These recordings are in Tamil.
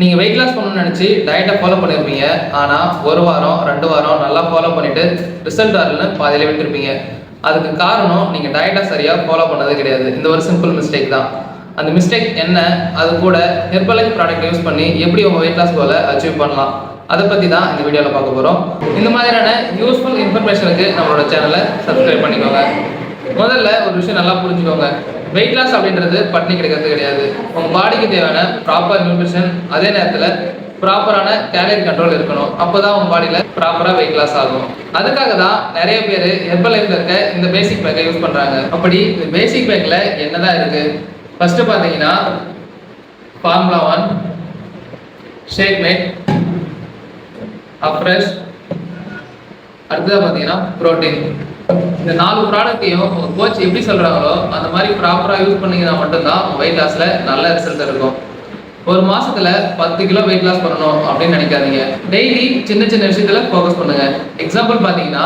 நீங்கள் வெயிட் லாஸ் பண்ணணும்னு நினச்சி டயட்டை ஃபாலோ பண்ணியிருப்பீங்க. ஆனால் ஒரு வாரம் 2 வாரம் நல்லா ஃபாலோ பண்ணிவிட்டு ரிசல்ட் வரலன்னு பாதியிலே விட்டுருப்பீங்க. அதுக்கு காரணம் நீங்கள் டயட்டை சரியாக ஃபாலோ பண்ணதே கிடையாது. இந்த ஒரு சிம்பிள் மிஸ்டேக் தான். அந்த மிஸ்டேக் என்ன, அது கூட ஹெர்பலைஃப் ப்ராடக்ட் யூஸ் பண்ணி எப்படி உங்கள் வெயிட் லாஸ் கோலை அச்சீவ் பண்ணலாம், அதை பற்றி தான் இந்த வீடியோவில் பார்க்க போகிறோம். இந்த மாதிரியான யூஸ்ஃபுல் இன்ஃபர்மேஷனுக்கு நம்மளோட சேனலை சப்ஸ்கிரைப் பண்ணிக்கோங்க. முதல்ல ஒரு விஷயம் நல்லா புரிஞ்சுக்கோங்க. வெயிட் லாஸ் அப்படின்றது பட்டினி கிடைக்கிறது கிடையாது. உங்கள் பாடிக்கு தேவையான ப்ராப்பர் நியூட்ரிஷன், அதே நேரத்தில் ப்ராப்பரான கேலரி கண்ட்ரோல் இருக்கணும். அப்போ தான் உங்கள் பாடியில் ப்ராப்பராக வெயிட் லாஸ் ஆகும். அதுக்காக தான் நிறைய பேர் ஹெர்பலைஃப்ல இருக்க இந்த பேசிக் பேக்கை யூஸ் பண்ணுறாங்க. அப்படி இந்த பேசிக் பேக்கில் என்ன தான் இருக்குது? ஃபஸ்ட்டு பார்த்தீங்கன்னா ஃபார்முலா 1, ஷேக் மேட், அப்ரெஷ், அடுத்ததாக பார்த்தீங்கன்னா ப்ரோட்டீன். இந்த 4 ப்ராடக்ட்டையும் உங்கள் கோச் எப்படி சொல்கிறாங்களோ அந்த மாதிரி ப்ராப்பராக யூஸ் பண்ணிங்கன்னா மட்டும்தான் வெயிட் லாஸில் நல்ல ரிசல்ட் இருக்கும். ஒரு மாதத்தில் 10 கிலோ வெயிட் லாஸ் பண்ணணும் அப்படின்னு நினைக்காதீங்க. டெய்லி சின்ன சின்ன விஷயத்தில் ஃபோக்கஸ் பண்ணுங்கள். எக்ஸாம்பிள் பார்த்தீங்கன்னா,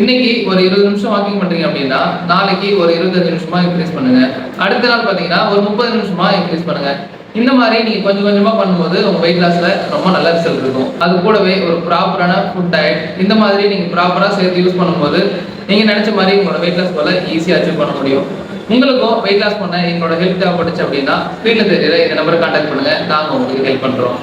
இன்னைக்கு ஒரு 20 நிமிஷம் வாக்கிங் பண்ணுறீங்க அப்படின்னா நாளைக்கு ஒரு 25 நிமிஷமாக இன்க்ரீஸ் பண்ணுங்கள். அடுத்த நாள் பார்த்தீங்கன்னா ஒரு 30 நிமிஷமாக இன்க்ரீஸ் பண்ணுங்கள். இந்த மாதிரி நீங்கள் கொஞ்சம் கொஞ்சமாக பண்ணும்போது உங்கள் வெயிட் லாஸில் ரொம்ப நல்ல ரிசல்ட் இருக்கும். அது கூடவே ஒரு ப்ராப்பரான ஃபுட் டயட், இந்த மாதிரி நீங்கள் ப்ராப்பராக சேர்த்து யூஸ் பண்ணும்போது நீங்கள் நினச்ச மாதிரி உங்களோட வெயிட் லாஸ் போல ஈஸியாக அச்சீவ் பண்ண முடியும். உங்களுக்கும் வெயிட் லாஸ் பண்ண எங்களோட ஹெல்ப் தேவைப்பட்டுச்சு அப்படின்னா ஸ்க்ரீனில் தெரியுற இந்த நம்பரை கான்டாக்ட் பண்ணுங்கள். நாங்கள் உங்களுக்கு ஹெல்ப் பண்ணுறோம்.